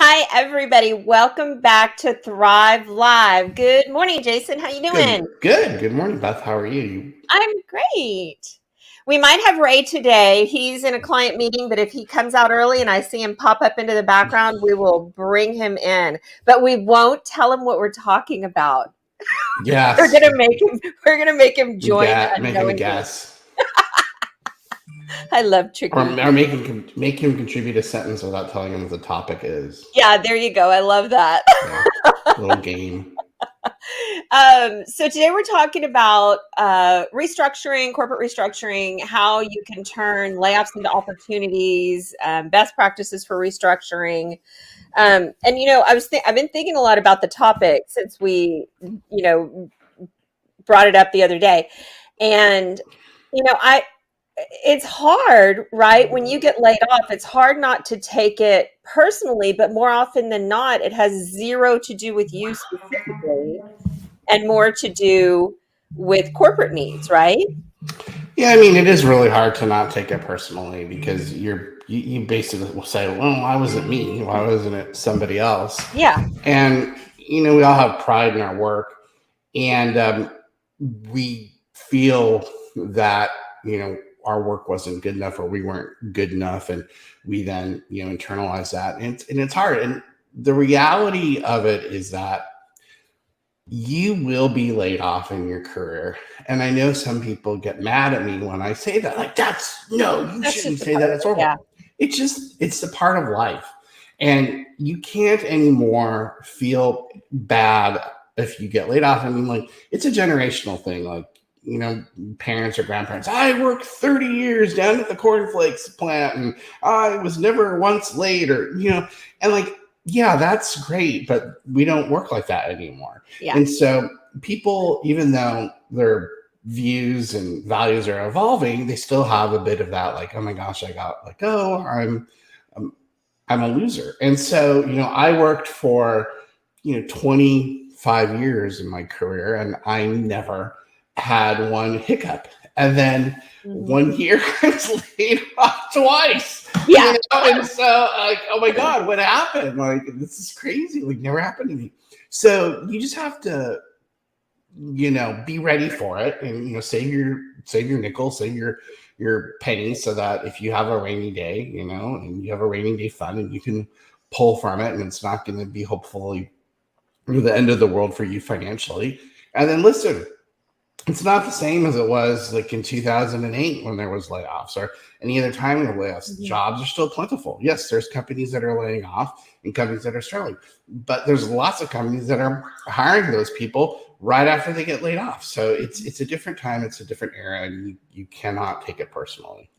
Hi, everybody. Welcome back to Thrive Live. Good morning, Jason. How you doing? Good morning, Beth. How are you? I'm great. We might have Ray today. He's in a client meeting, but if he comes out early and I see him pop up into the background, we will bring him in. But we won't tell him what we're talking about. We're Yes. gonna make him. We're gonna make him join Yeah, making a unknowingly. guess. I love Or, tricking. or make him contribute a sentence without telling him what the topic is. Yeah, there you go. I love that. Yeah. Little game. So today we're talking about restructuring, corporate restructuring, how you can turn layoffs into opportunities, best practices for restructuring. And I've been thinking a lot about the topic since we brought it up the other day, and I it's hard, right? When you get laid off, it's hard not to take it personally, but more often than not, it has zero to do with you specifically and more to do with corporate needs, right? Yeah, I mean, it is really hard to not take it personally because you basically will say, well, why was it me? Why wasn't it somebody else? Yeah. And, we all have pride in our work. And we feel that, our work wasn't good enough or we weren't good enough. And we then, internalize that. And it's hard. And the reality of it is that you will be laid off in your career. And I know some people get mad at me when I say that, like, you That's shouldn't just a say part that. of It's it. horrible. Yeah. It's a part of life. And you can't anymore feel bad if you get laid off. I mean, like, it's a generational thing. Like, parents or grandparents, I worked 30 years down at the cornflakes plant and I was never once late and like, yeah, that's great, but we don't work like that anymore. Yeah. And so people, even though their views and values are evolving, they still have a bit of that, like, oh my gosh, I got let go, I'm a loser. And so, I worked for, 25 years in my career and I never had one hiccup. And then one year I was laid off twice. Yeah. And so, like, oh my God, what happened? Like, this is crazy. Like, never happened to me. So you just have to, be ready for it and, save your nickel, save your pennies so that if you have a rainy day, and you have a rainy day fund and you can pull from it and it's not going to be hopefully the end of the world for you financially. And then listen, it's not the same as it was like in 2008 when there was layoffs or any other time in the layoffs. Mm-hmm. Jobs are still plentiful. Yes, there's companies that are laying off and companies that are struggling, but there's lots of companies that are hiring those people right after they get laid off. So it's a different time, it's a different era, and you cannot take it personally.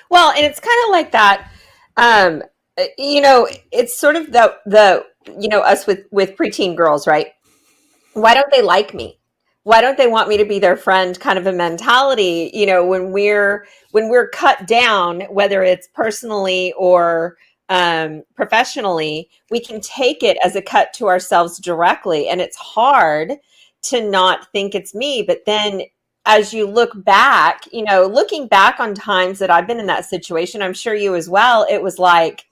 Well, and it's kind of like that. Um, it's sort of the us with preteen girls, right? Why don't they like me? Why don't they want me to be their friend? Kind of a mentality, when we're cut down, whether it's personally or professionally, we can take it as a cut to ourselves directly, and it's hard to not think it's me. But then, as you look back, looking back on times that I've been in that situation, I'm sure you as well. It was like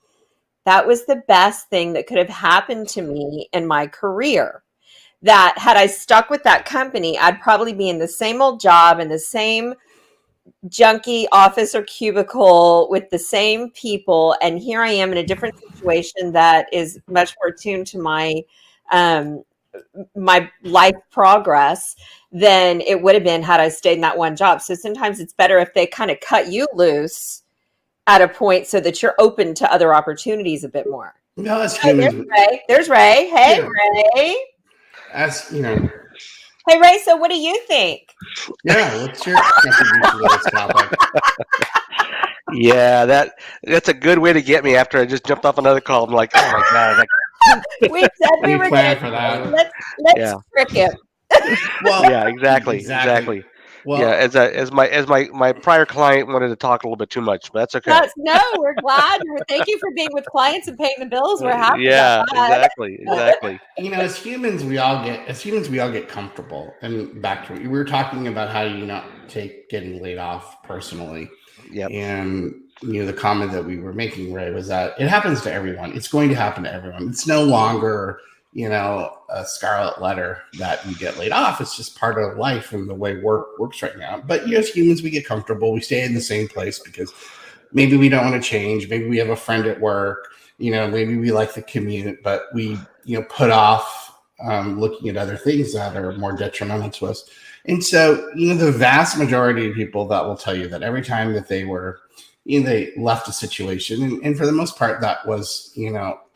that was the best thing that could have happened to me in my career, that had I stuck with that company, I'd probably be in the same old job in the same junky office or cubicle with the same people. And here I am in a different situation that is much more tuned to um, my life progress than it would have been had I stayed in that one job. So sometimes it's better if they kind of cut you loose at a point so that you're open to other opportunities a bit more. No, as Hey, there's humans, Ray. There's Ray. Hey, yeah, Ray. as Hey, Ray, so what do you think? yeah. What's your contribution to this topic? Yeah, that's a good way to get me after I just jumped off another call. I'm like, oh my God. We said we were plan going for to that. let's Yeah. trick him. Well, Yeah, exactly. Well, Yeah, as my prior client wanted to talk a little bit too much, but that's okay. No, we're glad. Thank you for being with clients and paying the bills. We're happy about Yeah, that. exactly. as humans, we all get comfortable. And back to we were talking about how you not take getting laid off personally. Yep. And the comment that we were making, Ray, was that it happens to everyone. It's going to happen to everyone. It's no longer, a scarlet letter that you get laid off. It's just part of life and the way work works right now. But as humans, we get comfortable. We stay in the same place because maybe we don't want to change. Maybe we have a friend at work. Maybe we like the commute, but we, put off looking at other things that are more detrimental to us. And so, the vast majority of people that will tell you that every time that they were, they left a situation, and for the most part, that was,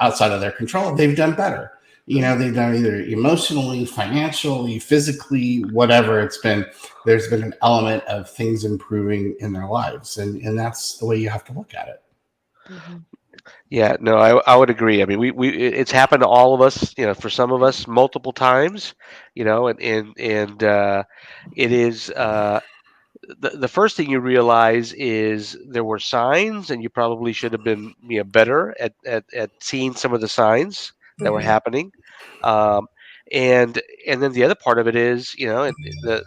outside of their control, they've done better. They've done either emotionally, financially, physically, whatever it's been. There's been an element of things improving in their lives, and that's the way you have to look at it. Mm-hmm. Yeah, no, I would agree. I mean, it's happened to all of us, for some of us multiple times, and it is the first thing you realize is there were signs, and you probably should have been better at seeing some of the signs that were Mm-hmm. happening, um, and then the other part of it is, the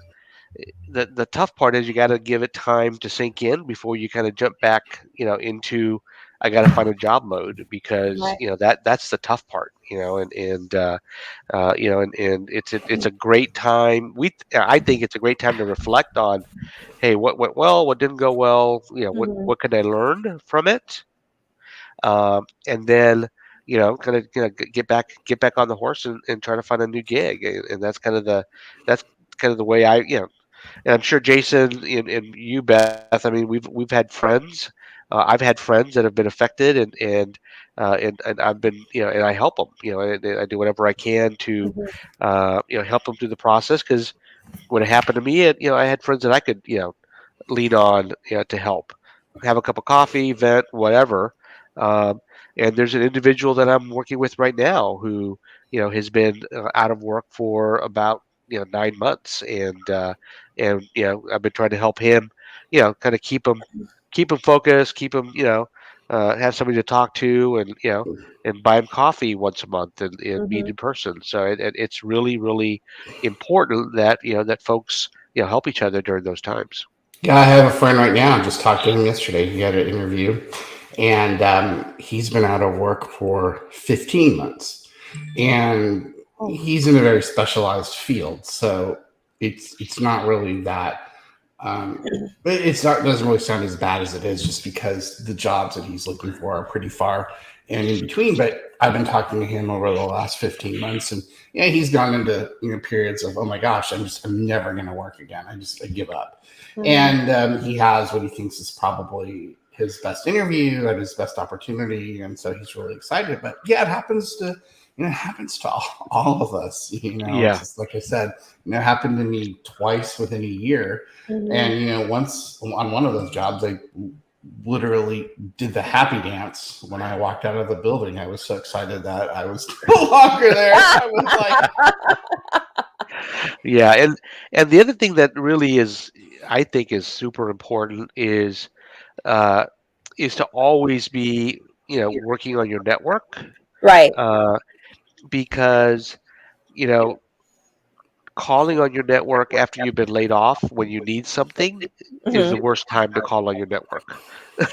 tough part is you got to give it time to sink in before you kind of jump back, into I got to find a job mode, because Right. that's the tough part, and it's a great time. I think it's a great time to reflect on, hey, what went well, what didn't go well, Mm-hmm. what can I learn from it, and then kind of get back on the horse, and try to find a new gig, and that's kind of the way and I'm sure Jason and you, Beth. I mean, we've had friends. I've had friends that have been affected, and I've been, and I help them. And I do whatever I can to Mm-hmm. help them through the process, because when it happened to me, I had friends that I could lean on, to help, have a cup of coffee, vent, whatever. Um, and there's an individual that I'm working with right now who has been out of work for about 9 months, and I've been trying to help him, kind of keep him focused, keep him have somebody to talk to, and buy him coffee once a month, and meet Mm-hmm. in person. So it's really, really important that that folks help each other during those times. Yeah, I have a friend right now. I just talked to him yesterday. He had an interview, and he's been out of work for 15 months, and Oh. he's in a very specialized field. So it's not really that. But it's not doesn't really sound as bad as it is, just because the jobs that he's looking for are pretty far and in between. But I've been talking to him over the last 15 months, and he's gone into periods of, oh my gosh, I'm never going to work again. I give up. Mm-hmm. And he has what he thinks is probably his best interview and his best opportunity, and so he's really excited. But yeah, it happens to it happens to all of us. It's Yeah. just like I said, it happened to me twice within a year. Mm-hmm. And once on one of those jobs, I literally did the happy dance when I walked out of the building. I was so excited that I was no longer there. I was like, Yeah, and the other thing that really I think is super important is to always be working on your network, Right. because you know calling on your network after you've been laid off when you need something is Mm-hmm. the worst time to call on your network. Yeah,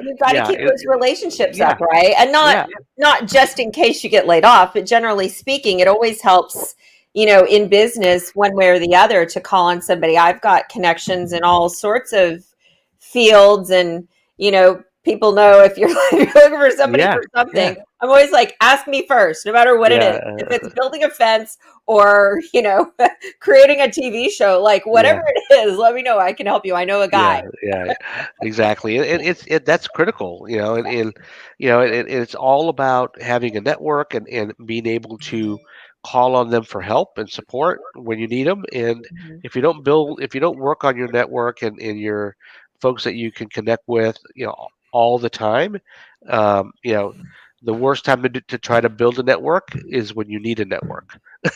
you've got to Yeah, keep those relationships yeah, up, right? And yeah, not just in case you get laid off, but generally speaking, it always helps, in business one way or the other to call on somebody. I've got connections in all sorts of fields, and people know if you're, if you're looking for somebody yeah, for something. yeah, I'm always like, ask me first, no matter what it yeah, is. If it's building a fence or creating a TV show, like yeah. whatever it is, let me know. I can help you. I know a Yeah, guy. yeah, exactly. And that's critical, and it's all about having a network, and being able to call on them for help and support when you need them. And Mhm. if you don't work on your network, and your folks that you can connect with, all the time, um, you know, the worst time to try to build a network is when you need a network. Yeah,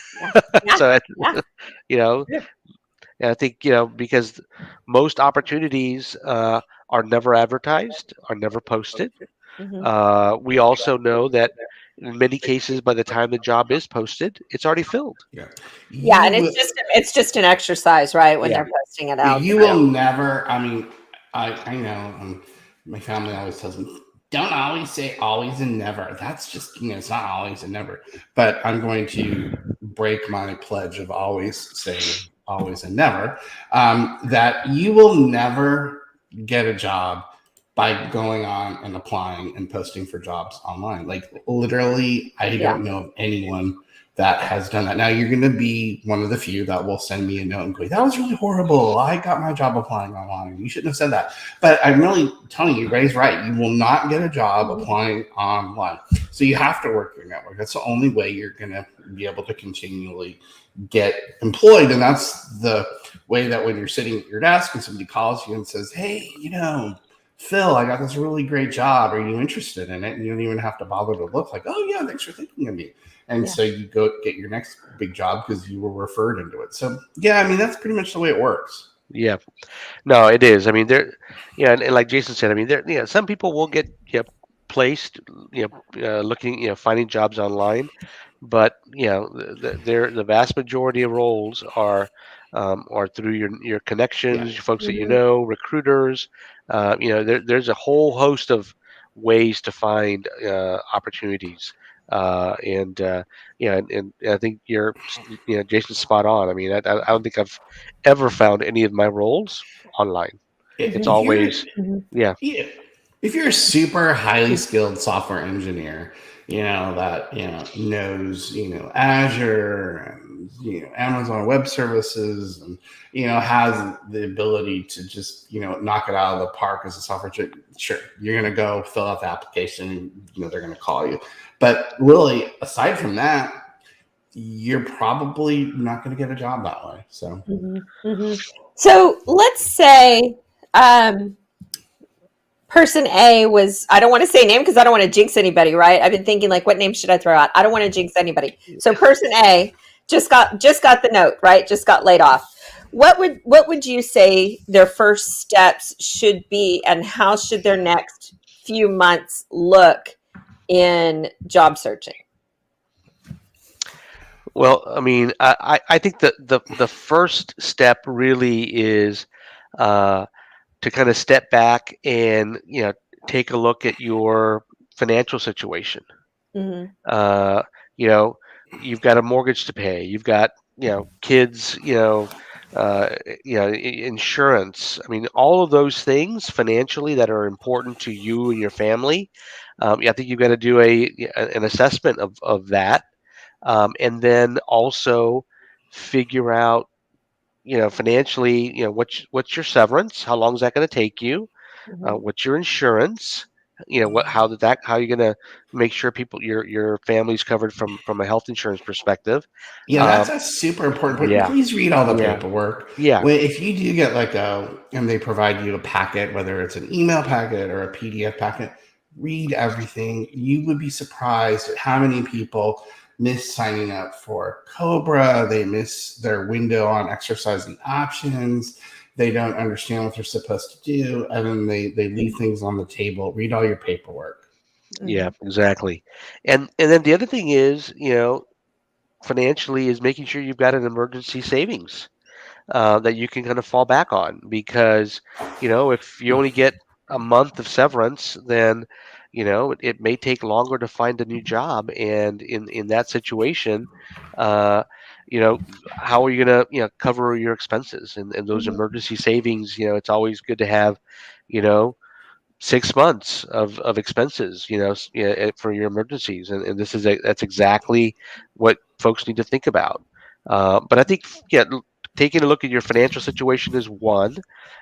yeah, So, yeah. you know, and I think, because most opportunities are never advertised, are never posted. Mhm. We also know that in many cases, by the time the job is posted, it's already filled. yeah. Yeah, and You will, it's just an exercise, right? When yeah. they're posting it out. You will never. I mean, I know. My family always tells me, don't always say always and never. That's just, it's not always and never. But I'm going to break my pledge of always saying always and never. That you will never get a job by going on and applying and posting for jobs online. Like literally, I Yeah. don't know of anyone that has done that. Now you're going to be one of the few that will send me a note and go, "That was really horrible. I got my job applying online. You shouldn't have said that." But I'm really telling you, Ray's right. You will not get a job applying online. So you have to work your network. That's the only way you're going to be able to continually get employed. And that's the way that when you're sitting at your desk and somebody calls you and says, "Hey, Phil, I got this really great job. Are you interested in it?" And you don't even have to bother to look like, "Oh, yeah, thanks for thinking of me." And so you go get your next big job because you were referred into it. So, yeah, I mean, that's pretty much the way it works. Yeah. No, it is. I mean, and like Jason said, I mean, some people will get placed, looking, finding jobs online, but the vast majority of roles are through your Yeah. connections, folks that recruiters. There's a whole host of ways to find opportunities. And I think Jason's spot on. I mean, I don't think I've ever found any of my roles online. It's If you're always, yeah, Yeah. If you're a super highly skilled software engineer, that knows Azure and Amazon Web Services and has the ability to just knock it out of the park as a software engineer, sure, you're gonna go fill out the application. They're gonna call you. But really, aside from that, you're probably not going to get a job that way. So, So let's say person A was, I don't want to say name because I don't want to jinx anybody, right? I've been thinking like, what name should I throw out? I don't want to jinx anybody. So person A just got the note, right? Just got laid off. What would you say their first steps should be, and how should their next few months look in job searching? Well, I mean, I think that the first step really is to kind of step back and take a look at your financial situation. Mm-hmm. You know, you've got a mortgage to pay. You've got kids. Insurance. I mean, all of those things financially that are important to you and your family. I think you've got to do an assessment of that, and then also figure out financially, what's your severance? How long is that going to take you? What's your insurance? How you're going to make sure your family's covered from a health insurance perspective? yeah, Um, that's a super important point. yeah, Please read all the yeah, paperwork. yeah, If you do get let go and they provide you a packet, whether it's an email packet or a PDF packet, read everything. You would be surprised at how many people miss signing up for Cobra. They miss their window on exercising options. They don't understand what they're supposed to do. And then they leave things on the table. Read all your paperwork. yeah, exactly. And then the other thing is, financially is making sure you've got an emergency savings that you can kind of fall back on, because if you only get a month of severance, then it may take longer to find a new job, and in that situation, uh, you know how are you gonna cover your expenses and those emergency savings? It's always good to have you know 6 months of expenses, for your emergencies, and that's exactly what folks need to think about. But I think, taking a look at your financial situation is one,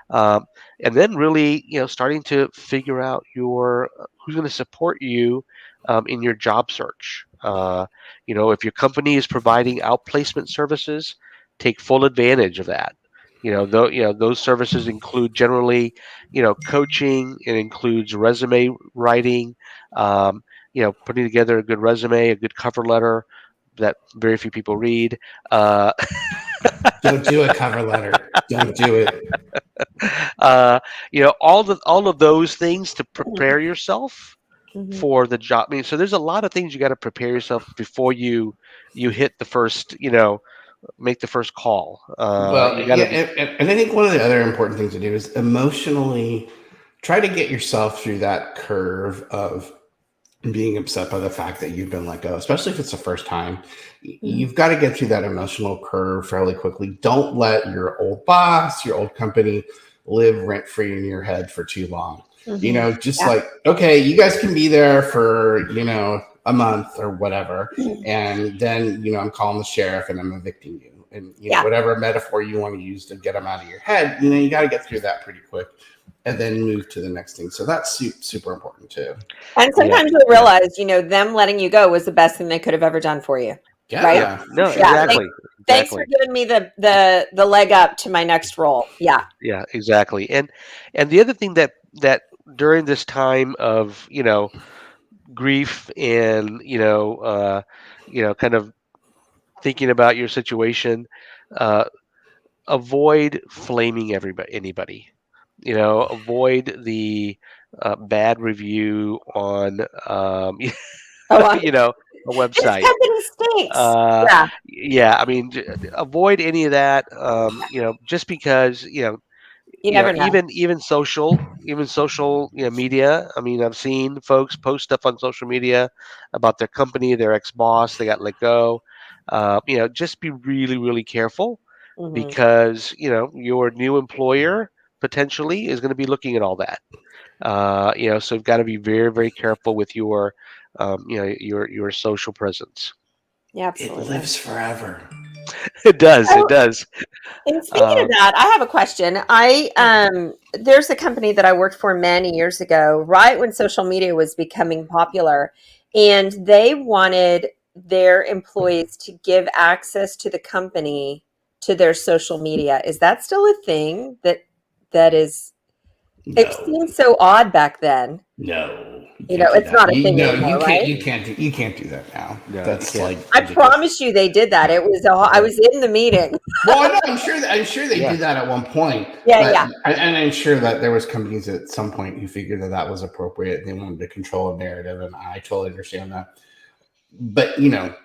um, and then really, starting to figure out who's going to support you in your job search. If your company is providing outplacement services, take full advantage of that. Those services include generally coaching. It includes resume writing, putting together a good resume, a good cover letter that very few people read. uh, Don't do a cover letter. Don't do it. all of those things to prepare yourself Mm-hmm. for the job. I mean, so there's a lot of things you got to prepare yourself before you hit the first, make the first call. Well, You got yeah, to. and I think one of the other important things to do is emotionally try to get yourself through that curve of being upset by the fact that you've been let go, especially if it's the first time. You've got to get through that emotional curve fairly quickly. Don't let your old boss, your old company live rent free in your head for too long. Just like, okay, you guys can be there for, a month or whatever. And then, I'm calling the sheriff and I'm evicting you. And, whatever metaphor you want to use to get them out of your head, you got to get through that pretty quick and then move to the next thing. So that's super important too. And sometimes you'll realize, them letting you go was the best thing they could have ever done for you. Yeah. Right? Yeah. No, exactly. Thanks for giving me the leg up to my next role. Yeah. Yeah, exactly. And the other thing that during this time of, grief and, kind of thinking about your situation, avoid flaming anybody. Avoid the bad review on, a website. This company stinks. Yeah. I mean, avoid any of that. Just because you never know. even social media. I mean, I've seen folks post stuff on social media about their company, their ex-boss, they got let go. Just be really, really careful because your new employer potentially is going to be looking at all that. So you've got to be very, very careful with your your social presence. Yeah, absolutely. It lives forever. It does. It does. And speaking of that, I have a question. There's a company that I worked for many years ago, right when social media was becoming popular, and they wanted their employees to give access to the company to their social media. Is that still a thing that is? No. It seemed so odd back then. No, it's not a thing anymore, right? You can't do that now. No, that's you like I promise you, they did that. It was I was in the meeting. Well, I know, I'm sure they did that at one point. Yeah. And I'm sure that there was companies at some point who figured that was appropriate. They wanted to control a narrative, and I totally understand that. But now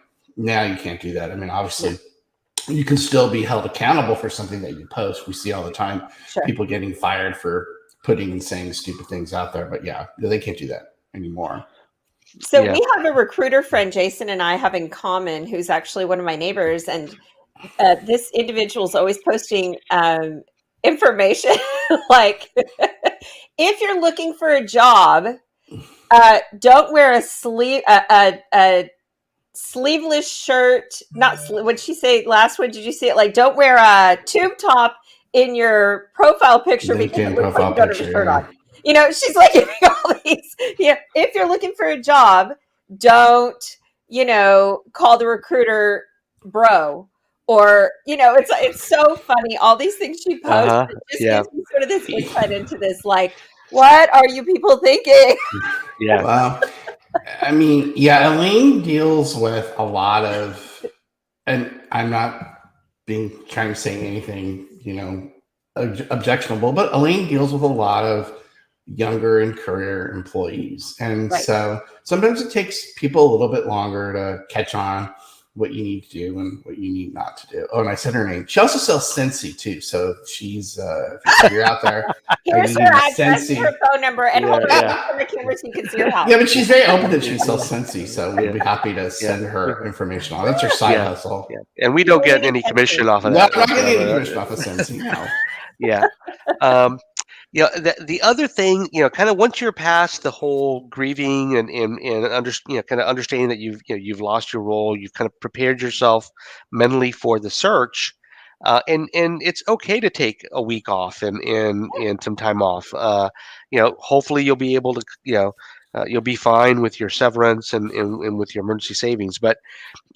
you can't do that. I mean, obviously. You can still be held accountable for something that you post. We see all the time people getting fired for putting and saying stupid things out there. But yeah, they can't do that anymore. So we have a recruiter friend, Jason and I have in common, who's actually one of my neighbors. And this individual is always posting information like, if you're looking for a job, don't wear a sleeveless shirt. What'd she say last one? Did you see it? Like, don't wear a tube top in your profile picture because it looks like you don't have a shirt on. She's like giving all these. If you're looking for a job, don't call the recruiter bro, or it's so funny. All these things she posts. It just gives me sort of this insight into this. Like, what are you people thinking? Yeah. Wow. I mean, Elaine deals with a lot of, and I'm not trying to say anything, objectionable, but Elaine deals with a lot of younger and career employees. And so sometimes it takes people a little bit longer to catch on what you need to do and what you need not to do. Oh, and I said her name. She also sells Scentsy too. So she's, if you're out there, here's her address, her phone number, and hold it up on the camera so you can see her house. Yeah, but she's very open that she sells Scentsy. So we'd be happy to send her information on. That's her side hustle. Yeah. And we don't get any commission off of that. No, I'm not getting any commission off of Scentsy. No. Yeah. The other thing, kind of once you're past the whole grieving and kind of understanding that you've lost your role, you've kind of prepared yourself mentally for the search, and it's okay to take a week off and some time off. Hopefully you'll be able to, you'll be fine with your severance and with your emergency savings. But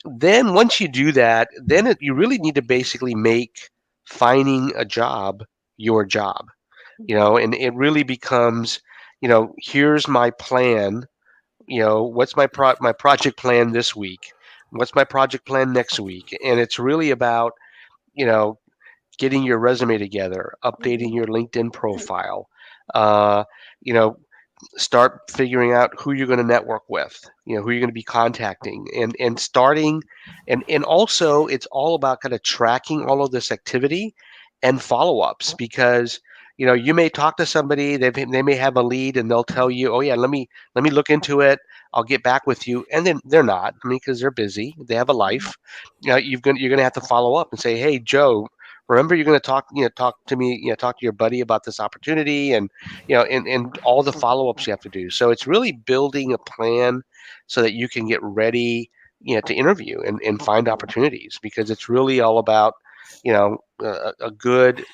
then once you do that, then you really need to basically make finding a job your job. And it really becomes, here's my plan. What's my project plan this week? What's my project plan next week? And it's really about, getting your resume together, updating your LinkedIn profile, start figuring out who you're going to network with, who you're going to be contacting, and starting, and also it's all about kind of tracking all of this activity and follow-ups, because you may talk to somebody, they may have a lead, and they'll tell you, oh yeah, let me look into it. I'll get back with you, and then they're not. I mean, because they're busy, they have a life. You're gonna have to follow up and say, hey, Joe, remember you're gonna talk to me, talk to your buddy about this opportunity, and and all the follow ups you have to do. So it's really building a plan so that you can get ready, to interview and find opportunities, because it's really all about a good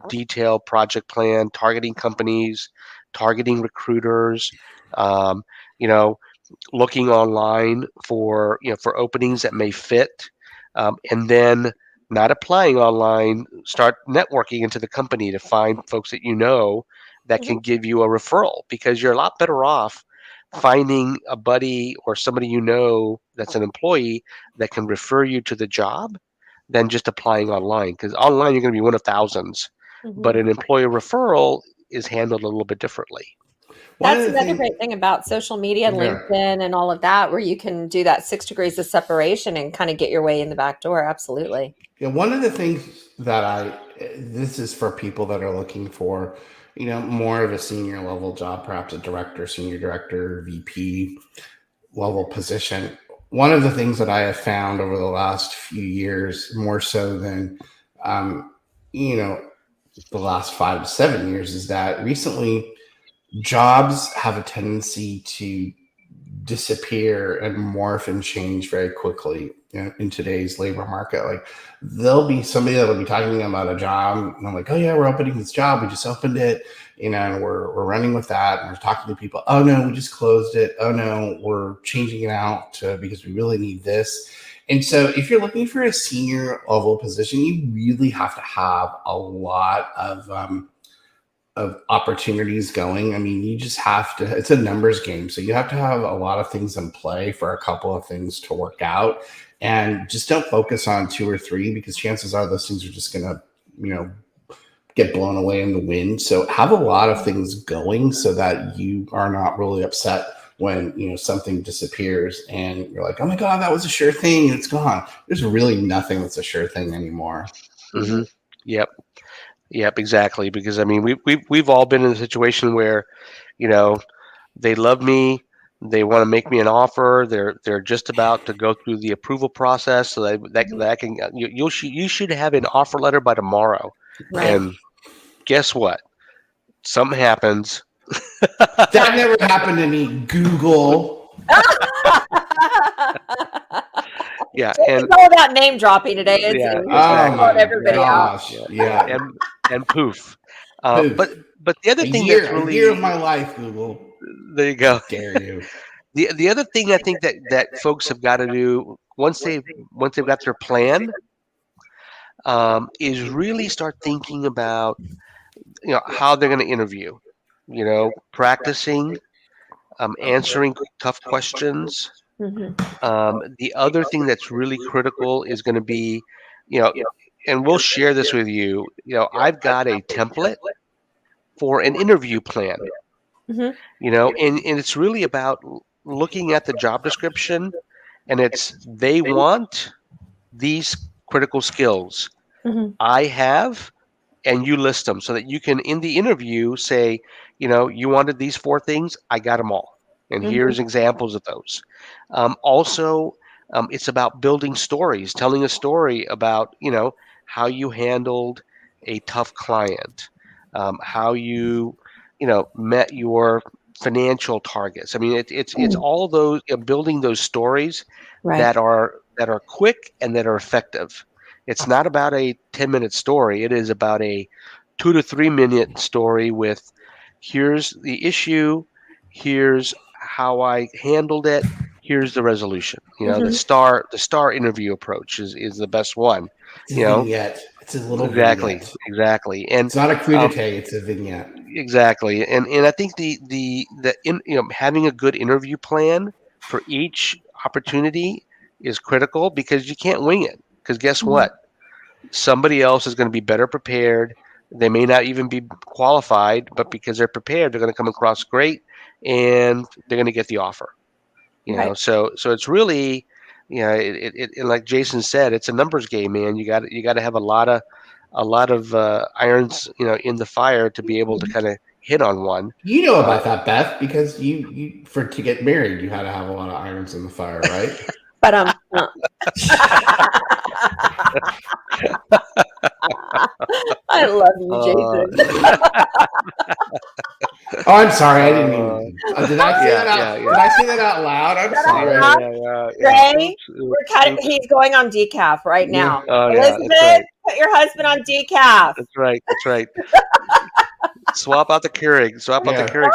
detailed project plan, targeting companies, targeting recruiters, um, you know, looking online for openings that may fit, and then not applying online, start networking into the company to find folks that that Mhm. can give you a referral, because you're a lot better off finding a buddy or somebody that's an employee that can refer you to the job than just applying online, because online you're going to be one of thousands, but Mhm. an employer referral is handled a little bit differently. One of That's the another things, great thing about social media, yeah, LinkedIn, and all of that, where you can do that 6 degrees of separation and kind of get your way in the back door. Absolutely. yeah, one of the things that this is for people that are looking for, more of a senior level job, perhaps a director, senior director, VP level position. One of the things that I have found over the last few years, more so than, um, you know, the last 5 to 7 years, is that recently jobs have a tendency to disappear and morph and change very quickly in today's labor market. Like, there'll be somebody that'll be talking to me about a job, and I'm like, oh yeah, we're opening this job, we just opened it, and we're running with that, and we're talking to people. Oh no, we just closed it. Oh no, we're changing it out because we really need this. And so if you're looking for a senior level position, you really have to have a lot of opportunities going. I mean, you just have to, it's a numbers game. So you have to have a lot of things in play for a couple of things to work out. And just don't focus on two or three, because chances are those things are just going to, get blown away in the wind. So have a lot of things going so that you are not really upset when, something disappears and you're like, oh my God, that was a sure thing, and it's gone. There's really nothing that's a sure thing anymore. Hmm. Yep. Yep, exactly. Because I mean, we've all been in a situation where, you know, they love me, they want to make me an offer, they're just about to go through the approval process, so that I can you should have an offer letter by tomorrow, Right. and guess what? Something happens. That never happened to me, Google. Yeah, It's all about name dropping today. yeah, He's Oh exactly, calling my everybody exactly. out. gosh. Yeah, Yeah. and poof. But Poof. the other A thing that's year, a year of really, my life, Google. there you go. Dare you. The other thing I think that folks have got to do once they've got their plan, is really start thinking about how they're going to interview. Practicing, answering tough questions. Mhm. The other thing that's really critical is going to be, you know, and we'll share this with you. I've got a template for an interview plan. Mhm. And it's really about looking at the job description, and they want these critical skills Mhm. I have, and you list them so that you can, in the interview, say, you wanted these four things, I got them all, and Mhm. here's examples of those. Also, it's about building stories, telling a story about how you handled a tough client, how you met your financial targets. I mean, it's Mm. all those, building those stories Right. that are quick and that are effective. It's not about a 10-minute story. It is about a 2 to 3 minute story with, here's the issue, here's how I handled it, here's the resolution. The Mhm. star interview approach is the best one. It's a You know, vignette. It's a little exactly, vignette. exactly. And It's not a um, crudité, it's a vignette. exactly. And I think having a good interview plan for each opportunity is critical, because you can't wing it. Because guess Mhm. what? Somebody else is going to be better prepared. They may not even be qualified, but because they're prepared, they're going to come across great, and they're going to get the offer. Right. So it's really, like Jason said, it's a numbers game, man. You got to have a lot of irons, in the fire to be able to kind of hit on one. You know about that, Beth, because you to get married, you had to have a lot of irons in the fire, right? But I love you, Jason. Oh, I'm sorry. I didn't mean. Did I say that out? Did I say that out loud? I'm sorry. Ray, he's going on decaf right now. Oh, Elizabeth, that's right. put your husband on decaf. That's right. Swap out the Keurig. Swap out the Keurig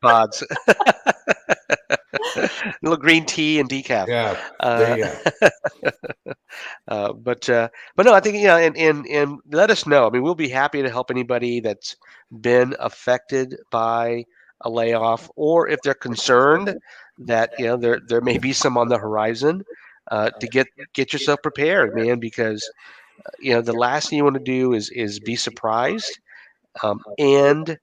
pods. A little green tea and decaf. Yeah, there you go. But no, I think and let us know. I mean, we'll be happy to help anybody that's been affected by a layoff, or if they're concerned that there may be some on the horizon. To get yourself prepared, man, because the last thing you want to do is be surprised, and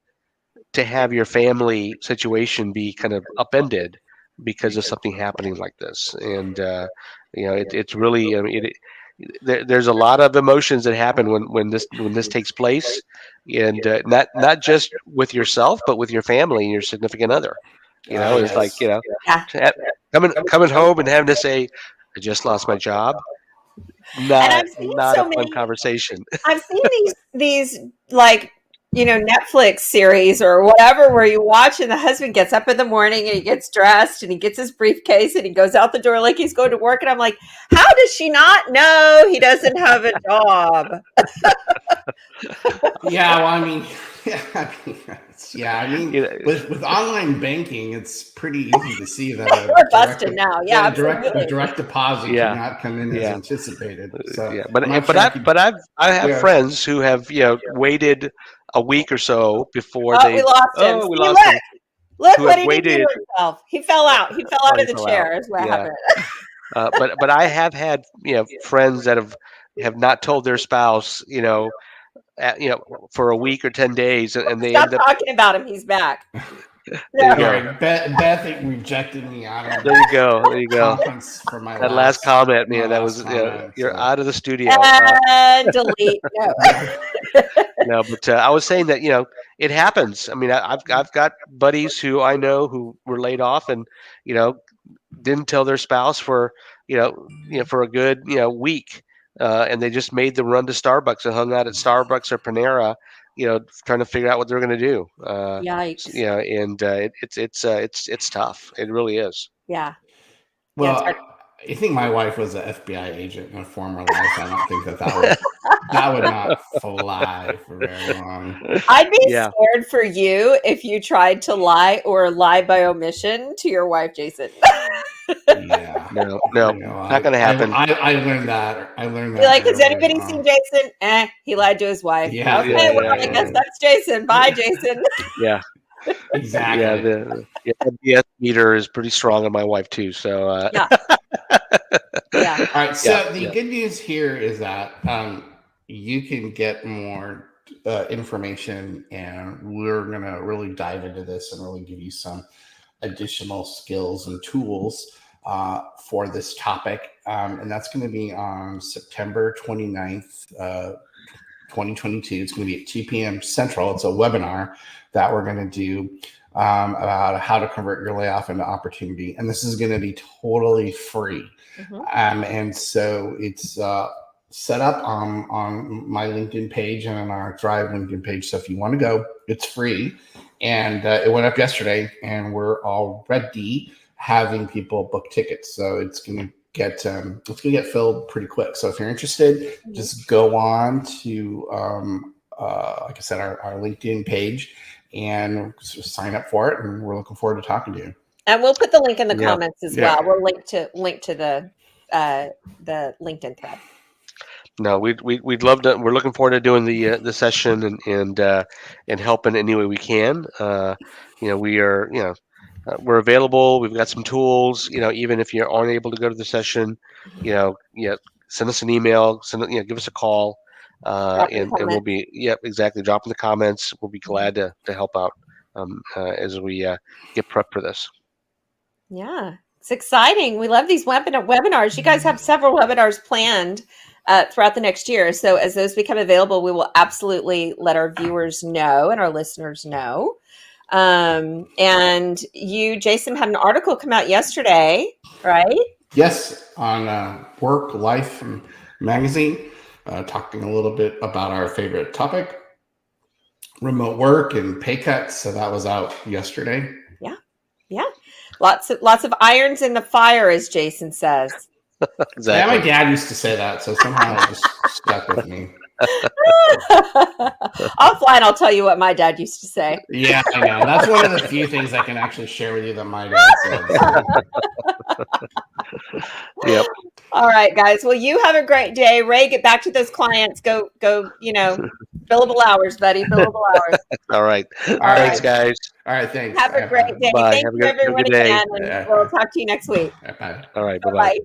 to have your family situation be kind of upended because of something happening like this. And it's really, I mean, there's a lot of emotions that happen when this takes place, and not just with yourself, but with your family and your significant other. It's like coming home and having to say, I just lost my job. Not a fun conversation. I've seen these like Netflix series or whatever, where you watch and the husband gets up in the morning and he gets dressed and he gets his briefcase and he goes out the door like he's going to work. And I'm like, how does she not know he doesn't have a job? Yeah, well, I mean, with online banking, it's pretty easy to see that we're busted now. Yeah, a direct deposit cannot come in as anticipated. So, but I have friends who have waited a week or so before we lost him. We lost him. Look what he did to himself. He fell out. He fell out of the chair. Is what happened. But I have had friends that have not told their spouse for a week or 10 days, and they stop end up talking about him. He's back. Beth rejected me out of there you go for my last comment, man. That was you're out of the studio. Delete. No, but I was saying that it happens. I mean, I've got buddies who I know who were laid off and didn't tell their spouse for for a good week, and they just made the run to Starbucks and hung out at Starbucks or Panera, trying to figure out what they're going to do. Yikes! And it's tough. It really is. Yeah. Well, I think my wife was an FBI agent in a former life. I don't think that would not fly for very long. I'd be scared for you if you tried to lie or lie by omission to your wife, Jason. Yeah. No, not going to happen. I learned that. You're like, has anybody seen Jason? He lied to his wife. Yeah. Okay, I guess that's Jason. Bye, Jason. Yeah. Exactly. The BS meter is pretty strong on my wife too. So yeah. All right. So the good news here is that you can get more information, and we're gonna really dive into this and really give you some additional skills and tools for this topic, and that's going to be on September 29th, 2022. It's going to be at 2 p.m. Central. It's a webinar that we're going to do about how to convert your layoff into opportunity. And this is going to be totally free. Mm-hmm. And so it's set up on my LinkedIn page and on our Thrive LinkedIn page. So if you want to go, it's free. And it went up yesterday, and we're already having people book tickets. So it's going to get filled pretty quick. So if you're interested, just go on to, like I said, our LinkedIn page and sign up for it. And we're looking forward to talking to you. And we'll put the link in the comments as well. We'll link to the LinkedIn thread. No, we'd love to. We're looking forward to doing the session and helping any way we can. We are we're available. We've got some tools. Even if you aren't able to go to the session, send us an email. Give us a call, and we'll be exactly. Drop in the comments. We'll be glad to help out as we get prepped for this. Yeah, it's exciting. We love these webinars. You guys have several webinars planned throughout the next year. So as those become available, we will absolutely let our viewers know and our listeners know. And you, Jason, had an article come out yesterday, right? Yes, on Work Life magazine, talking a little bit about our favorite topic, remote work and pay cuts. So that was out yesterday. Yeah. Lots of irons in the fire, as Jason says. Yeah, my Exactly. dad used to say that, so somehow it just stuck with me. Offline, I'll tell you what my dad used to say. Yeah, I know. That's one of the few things I can actually share with you that my dad said. So. Yep. All right, guys. Well, you have a great day. Ray, get back to those clients. Go, billable hours, buddy. Billable hours. All right. All Thanks, right. guys. All right, thanks. Have a great day. Bye. Thank Have a you, good everyone, day. again, and we'll talk to you next week. Bye. All right. Bye bye. Bye-bye.